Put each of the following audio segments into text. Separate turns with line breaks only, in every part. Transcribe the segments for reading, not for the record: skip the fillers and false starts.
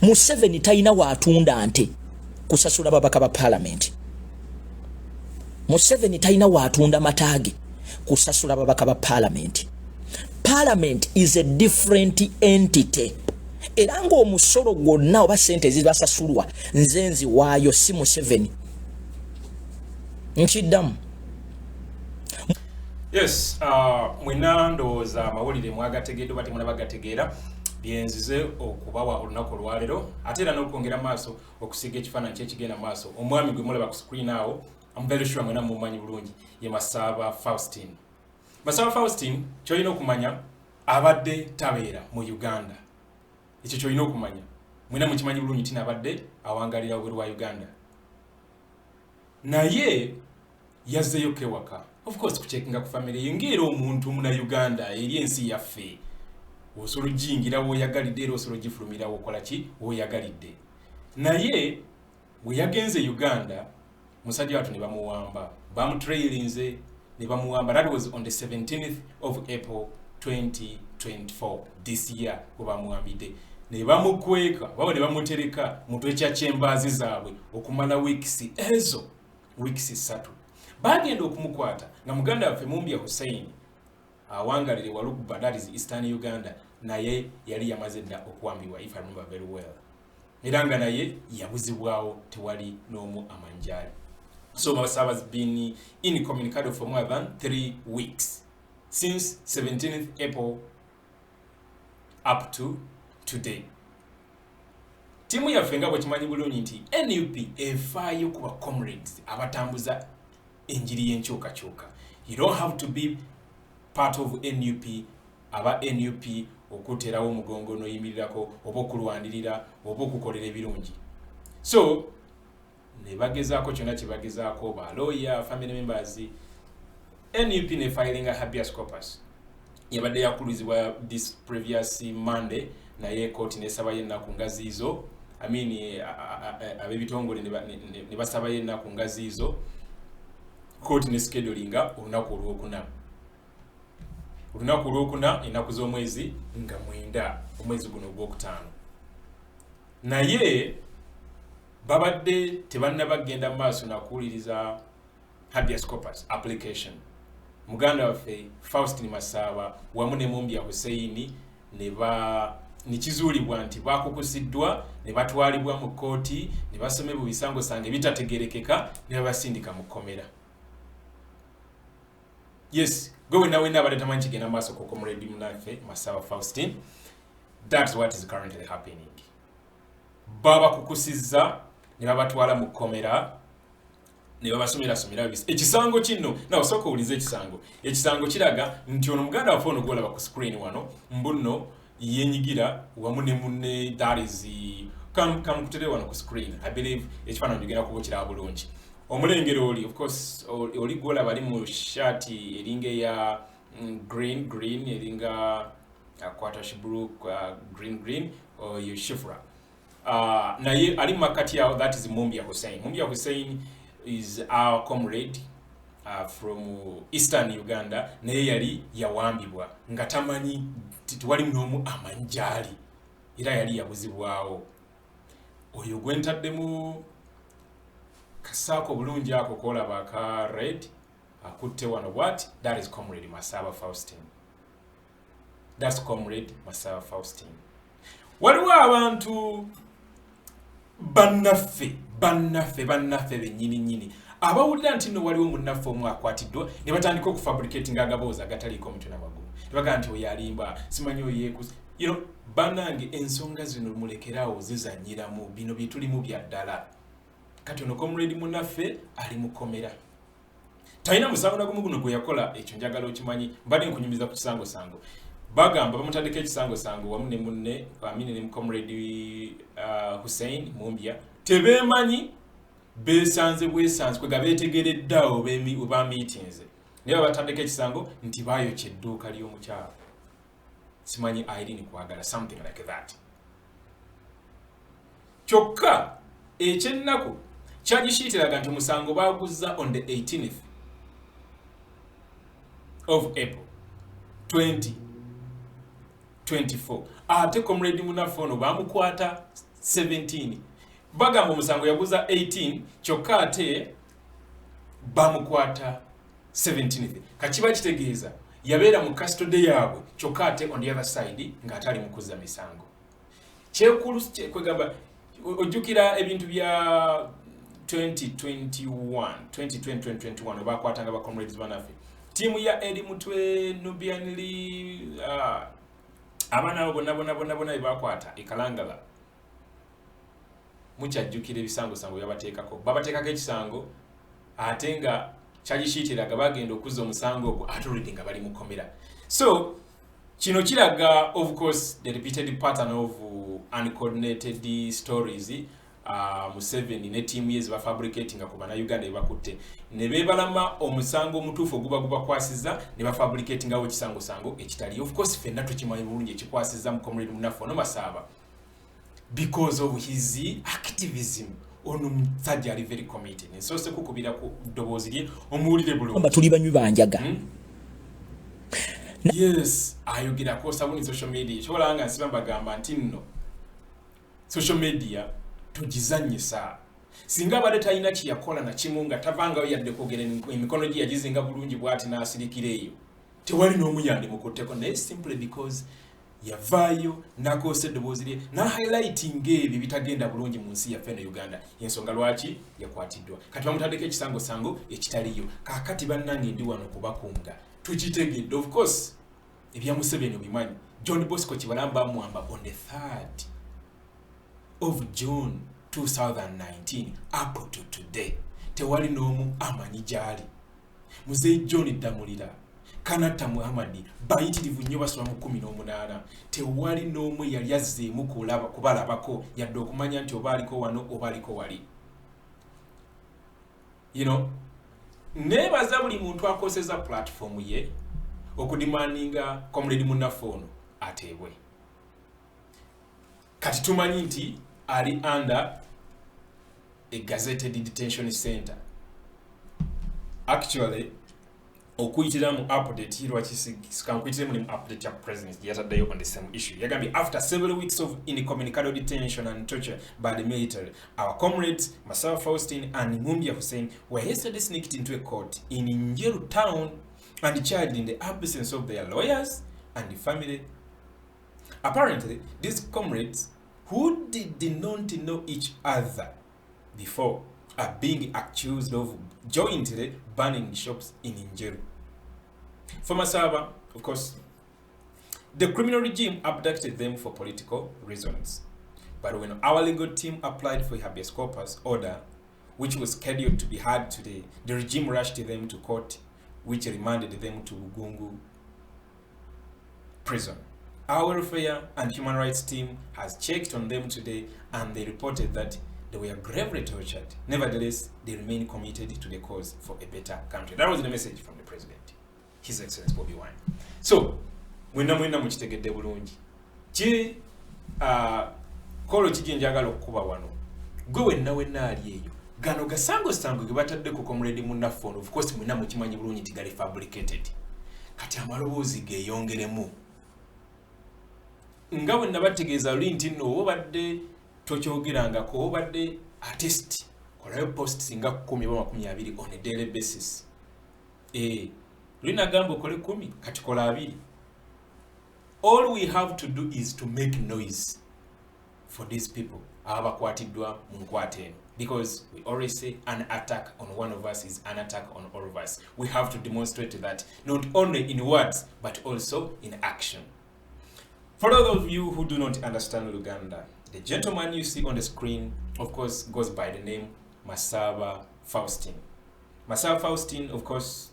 Museveni talina waatunda nte kusasula babaka ba parliament. Museveni talina waatunda mataage kusasula babaka ba parliament. Parliament is a different entity. Era ng'omusolo gwonna oba ssente ezibasasulwa nzenzi waayo si Museveni. Nkiddamu.
Yes, mwina ndowooza amawulire mwagategeera oba temunabagategeera byenzize okubawa olunaku olwaleero ate era n'okwongera maaso okusiga ekifaananyi ky'ekigenda maaso omwami gwe mulaba ku screen awo I'm very sure mwena mumanyi bulungi ye Masaba Faustin. Masaba Faustin kyolina okumanya abadde tabeera mu Uganda. Ekyo kyolina okumanya mwena mukimanyi bulungi tina abadde awangalira obweru wa Uganda. Naye yazzeyo kewaka. Of course kucheckinga ku family yengera omuntu muna Uganda eri ensi yaffe. Osolo jingira wo yagalidde osolo gifulumira okola ki wo yagalidde. Naye we yagenze Uganda musajja watu ne bamuwamba. Bamutrailinze ne bamuwamba. That was on the 17th of April 2024 this year ko bamuwambide. Ne bamukweka babo ne bamutereka mutwe kya chembazi zaabwe okumala weeks ezo weeks 3. Bagenda okumukwata nga muganda waffe Mumbya Hussein awangalire Walukubba, that is Eastern Uganda, naye yali yamaze dda okuwambibwa, if I remember very well. Era nga naye yabuzibwawo tewali n'omu amanjali. So Masaba has been incommunicado for more than 3 weeks since 17th April up to today. Timu yaffe nga bwe kimanyi bulungi nti NUP efaayo kuba comrades abatambuza enjiri y'enkyukakyuka. You don't have to be part of NUP, aba NUP okuterawo omugongo n'oyimirirako oba okulwanirira oba okukolera ebirungi. So ne bagezaako kyonna kye bagezaako ba lawyer, family members, NUP ne filing a habeas corpus. Yabadde yakulizibwa this previous Monday naye court nesaba yennaku ngazi izo. I mean abebitongole ne basaba yennaku ngazi izo. Court ne schedulinga olunaku olwokuna. Olunaku olwokuna ennaku z'omwezi nga 9 omwezi guno ogwokutaano. Naye babadde tebannabagenda maaso nakuwuliriza habeas corpus application. Muganda waffe Faustin Masaba wamu ne Mumbya Hussein ne kizuulibwa nti bakukusiddwa ne batwalibwa mu kooti ne basomebwa bisango sange bitategerekeka ne babasindika mu kkomera. Yes, go nawe abadde tamanyi kigenda maaso ku comrade munaffe Masaba Faustin. That's what is currently happening. Baba kukusizza ne babatwala mu kkomera ne babasomera bisi. Ekisango kino nawe soko ulize ekisango. Ekisango kiraga nti ono muganda waffe ono gwolaba ku screen wano mbuno yenyigira wamu ne munne that is kutere wano ku screen. I believe ekifaananyi kigenda kubukira bulungi. Omulengero oli of course oli gola bali mu shati eringa ya green eringa akwata shiburu green or yushifra. Naye ali makati yao, that is Mumbya Hussein. Mumbya Hussein is our comrade from Eastern Uganda. Naye yali yawambibwa nga tamanyi titwali mnomu amanjali era yali yabuzibwawo. Oyo gwentaddemu kasako bulungi ako kola baka red akutte wano what that is comrade Masaba Faustin. That's comrade Masaba Faustin. Waliwo abantu bannaffe bennyini abawulira nti no waliwo munnaffe omu akwatiddwa ne batandika okufabricating agaboozi agataliiko omutwe n'amagulu. Ne bagamba nti oyo alimba simanyi oyeekusa. You know, banange ensonga zino mulekerawo zizanyiramu bino bye tulimu bya ddala. Kati ono comrade munnaffe ali mu kkomera. Talina musango nagumu guno gwe yakola ekyo njagala okimanyi. Mbadde nkunyumiza ku kisango. Bagamba bamutandika ekisango wamu ne munne amini ne comrade Hussein Mumbya tebeemanyi beesanze bwesanzwe ga beetegereddawo ba meetings. Naye batandika ekisango nti baayokya edduuka ly'omukyala. Simanyi Irene kwagala something like that. Kyokka ekyennaku kyagishiitiraga nti musango baaguzza on the 18th of April 2024. 24 ate comrade munafono bamukwata 17 bagamba omusango yaguza 18 kyokka ate bamukwata 17 kakiba kitegeeza yabeera mu custody yaabwe kyokka ate on the other side ng'atali mu kuzza misango kyekulu kwegamba ojjukira ebintu bya 2021 obakwatanga ba comrades banaffe tiimu ya eri mutwe nubianili abaana abo bonna bebakwata ekalangala mukyajjukira ebisangosango byabateekako babateekako ekisango ate nga kyagishitiraga bagenda okuzza omusango ogwo ate already nga bali mukomera. So kino kiraga of course the repeated pattern of uncoordinated stories Museveni ne team ye ziba fabricating ku bana Uganda ebakutte ne bebalama omusango omutuufu gubakwasiza ne ba fabricating awo kisango ekitali. Of course fenna tukimanyi bulungi ekikwasiza mu comrade Munafono Masaba because of his activism ono musajja ali very committed nsose kukubira ku ddoboozi lye omuwulire bulungi
amba tuli banywi banjaga
yes ayogera ko sabuni social media kyolanga nsiba bagamba nti nno social media tugizanyisa singa bade tayina kiyakola na kimunga tavangayo yadde kogera emikono gye yagizinga bulungi bwati nasirikireyo tewali n'omuyande mukutteko naye simply because yavayo nakose ddoboozi lye na highlighting ebyo bitagenda bulungi mu nsi yaffe ne Uganda yensonga lwaki yakwatiddwa kati bamutaddeko ekisango ekitaliyo kakati bannange ndi wano kubakunga tukitegedde. Of course ebya Museveni obimanyi John Bosco Kibalamba amwamba on the 3rd of June 2019 up to today tewali n'omu amanyi gyali. Muzeyi John Damulira Kanata Muhammadi bayitirivu nnyo basoma mu 18 tewali n'omu yali azzeemu kubalabako yadde okumanya nti obaaliko wano obaaliko wali. You know, nebaza buli muntu akoseza platform ye okudimaninga comrade Munafono ateebwe. Kati tumanyi nti ali under a gazetted detention center. Actually okuyitira mu update lwakisikankwitire mu update ya president yataddeyo on the same issue yagambye after several weeks of incommunicado detention and torture by the military, our comrades Masaba Faustin and Mumbya Hussein were yesterday sneaked into a court in Njeru town and charged in the absence of their lawyers and the family. Apparently these comrades who did not know each other before are being accused of jointly burning shops in Njeru. For Masaba, of course, the criminal regime abducted them for political reasons. But when our legal team applied for a habeas corpus order, which was scheduled to be heard today, the regime rushed them to court, which remanded them to Bugungu prison. Our welfare and human rights team has checked on them today and they reported that they were gravely tortured. Nevertheless, they remain committed to the cause for a better country. That was the message from the president, His Excellency Bobby Wine. So, mwena mukitegedde bulungi. Ki kolo kiki njagala okuba wano. Gwe wenna ali eyo. Gano gasango ge batadde ku comrade Munafono. Of course, mwena mukimanyi bulungi nti gali fabricated. Kati amaloboozi geeyongeremu. Nga bwe nabategeeza luli nti nno obadde tokyogerangako obadde artist kolayo post singa 10 on a daily basis. Lina gambo kole 10 kati kola 2. All we have to do is to make noise for these people abakwatiddwa mu nkwate eno, because we always say an attack on one of us is an attack on all of us. We have to demonstrate that not only in words but also in action. For those of you who do not understand Uganda, the gentleman you see on the screen, of course, goes by the name Masaba Faustin. Masaba Faustin, of course,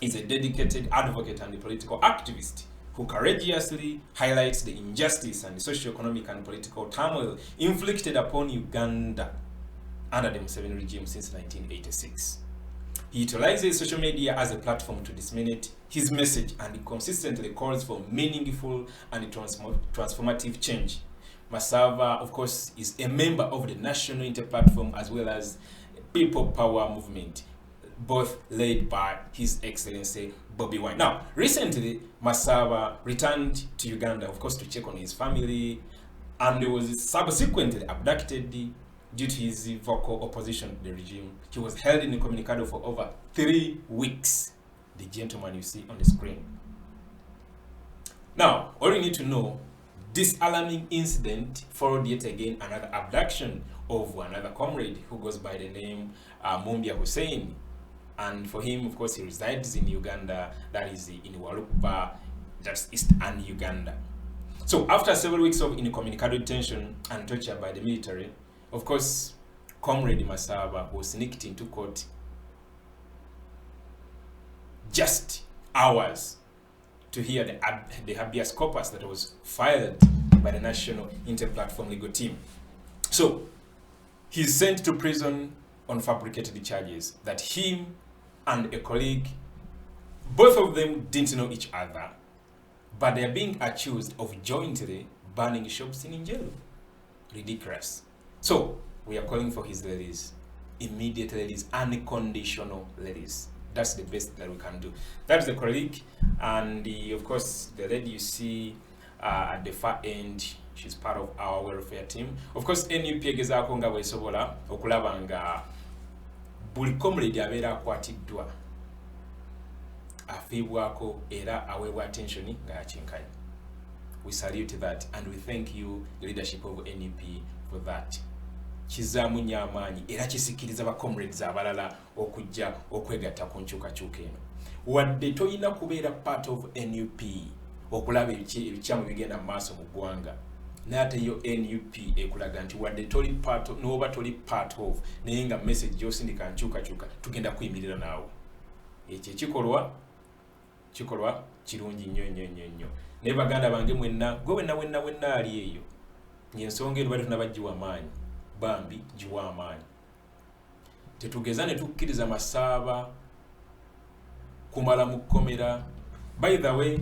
is a dedicated advocate and a political activist who courageously highlights the injustice and the socio-economic and political turmoil inflicted upon Uganda under the Museveni regime since 1986. He utilizes social media as a platform to disseminate his message and he consistently calls for meaningful and transformative change. Masaba, of course, is a member of the National Inter-Platform as well as People Power Movement. both led by His Excellency Bobby Wine. Now, recently, Masaba returned to Uganda, of course, to check on his family, and he was subsequently abducted due to his vocal opposition to the regime. He was held in incommunicado for over 3 weeks. The gentleman you see on the screen. Now, all you need to know, this alarming incident followed yet again another abduction of another comrade who goes by the name Mumbia Hussein. And for him, of course, he resides in Uganda, that is in Walupa, that's eastern Uganda. So after several weeks of incommunicado detention and torture by the military, of course, Comrade Masaba was sneaked into court just hours to hear the habeas corpus that was filed by the National Inter-Platform Legal Team. So he's sent to prison on fabricated charges that him and a colleague, both of them didn't know each other, but they're being accused of jointly burning shops in Njelu. Ridiculous. So we are calling for his release, immediate release, unconditional release. That's the best that we can do. That's the colleague, and of course the lady you see at the far end, she's part of our welfare team. Of course, NUP egezaako nga bwesobola okulaba nga buli comrade abeera akwatiddwa afiibwako era aweebwa attention nga yakinkanye. We salute that and we thank you, the leadership of NUP, for that. Kizaamu nnyo amaanyi era kisikiriza ba comrades abalala okujja okwegatta ku nkyukakyuka eno. Wadde toyina kubeera part of NUP okulaba ebikyamu bigenda mu maaso mu ggwanga, n'ate yo NUP ekulaga nti wadde toli part of, n'oba toli part of, naye nga message gy'osindika nkyukakyuka tugenda kuyimirira naawe. Ekyo kikolwa kirungi nnyo. Naye baganda bange mwenna, gwe wenna ali eyo, nyensonga eno bali tunabagjiwa amaanyi, bambi jiwa amaanyi. Tetugeza ne tukkiriza Masaba kumala mu kkomera. By the way,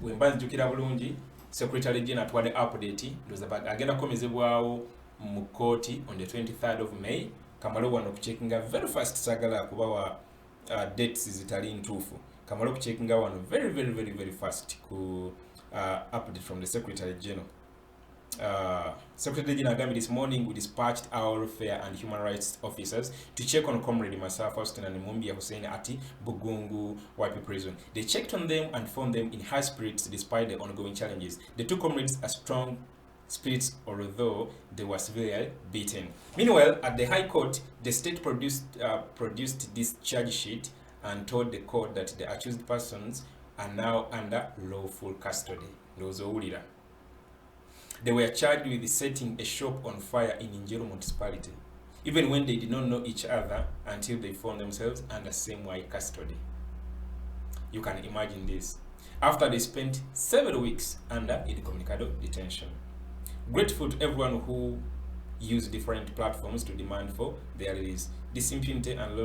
wemba nzijukira bulungi, Secretary General atwade update ndoza agenda kukomezebwawo mu kooti on the 23rd of May. Kamalo wano kucheckinga very fast sagala kubawa dates zitali ntuufu. Kamalo kucheckinga wano very fast ku update from the Secretary General. Secretary General Gambi this morning we dispatched our welfare and human rights officers to check on Comrade Masaba Faustin and Mumbia Hussein at Bugungu YP prison. They checked on them and found them in high spirits despite the ongoing challenges. The two comrades are strong spirits although they were severely beaten. Meanwhile, at the High Court, the state produced this charge sheet and told the court that the accused persons are now under lawful custody. They were charged with setting a shop on fire in Njelu municipality, even when they did not know each other until they found themselves under same-wide custody. You can imagine this. After they spent several weeks under incommunicado detention. Grateful to everyone who used different platforms to demand for their release. This impunity and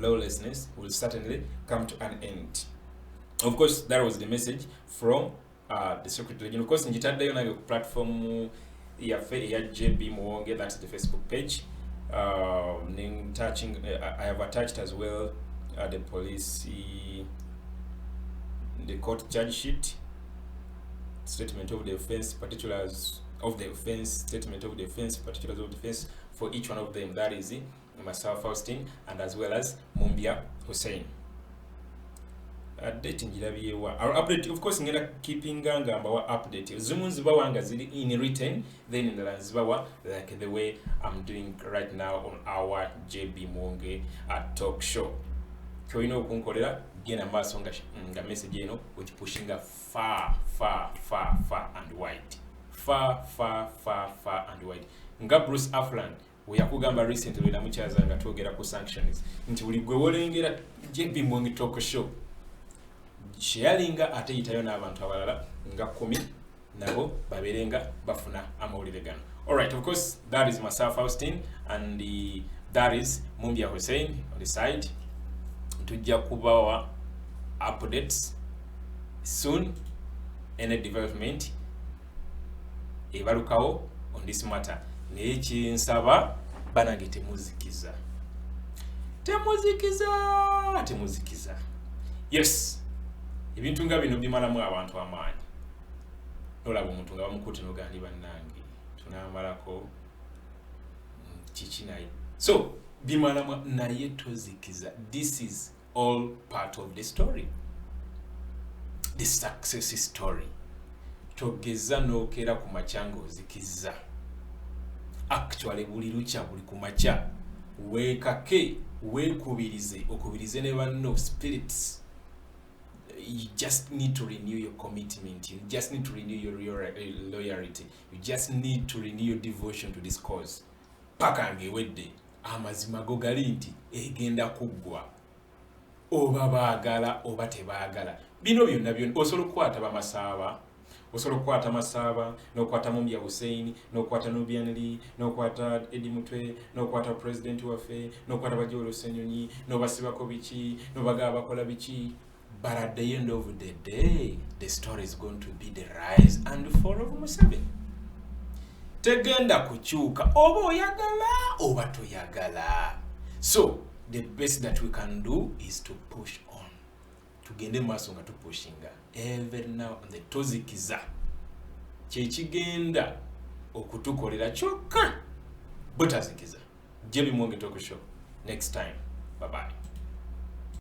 lawlessness will certainly come to an end. Of course, that was the message from the Secretary. Of course, njitaddeyo nayo platform ya JB Muwonge, that's the Facebook page. I have attached as well the police, the court charge sheet, statement of the offense, particulars of the offense, statement of the offense, particulars of the offense for each one of them. That is Masaba Faustin and as well as Mumbia Hussein. Update njirabiyewa. Our update, of course, ngenda keeping ganga our update. Zimu nzibawa nga zili in written, then in the nzibawa like the way I'm doing right now on our JB Muwonge talk show. Kyoino okunkolera gena maaso nga message eno which pushinga far and wide. Far and wide. Nga Bruce Afland we yakugamba recently na muchaza nga twogera ku sanctions nti buli gwe wolengera JB Muwonge talk show sharinga ate yitayo n'abantu abalala nga 10 nabo baberenga bafuna amawulire gano. Alright, of course that is Masaba Faustin and that is Mumbia Hussein on the side. Tujja kubawa updates soon, any development ebalukawo on this matter. Naye kinsaba banange temuzikiza temuzikiza. Yes, ebintu nga bino bimalamu abantu amaanyi. Nolaba omuntu nga bamukutte n'ogandi bannange tunamalako kikinayi. So bimalamu naye tozikiza. This is all part of the story, the success story. Togeza nokera ku machango ozikiza. Actually buli lucha buli ku macha wekake okubirize ne banno spirits. You just need to renew your commitment. You just need to renew your loyalty. You just need to renew your devotion to this cause. Paka ngewedde amazima go gali nti egenda kuggwa. Oba baagala oba tebaagala. Bino byonna osobola okukwata bamasaba. Osobola okukwata Masaba, n'okwata Mumbya Hussein, n'okwata Nubian Lee, n'okwata Eddie Mutwe, n'okwata President waffe, n'okwata Bajolo Senyonyi, n'obasibako biki, n'obagaba bakola biki. But at the end of the day, the story is going to be the rise and fall of Museveni. Tegenda kuchuka oba oyagala oba toyagala. So the best that we can do is to push on. Tugende maaso nga tupushinga every now and then. Tozikiza kyekigenda okutukolera kyokka butazikiza. Jebi Mwonge Talk Show. Next time. Bye bye.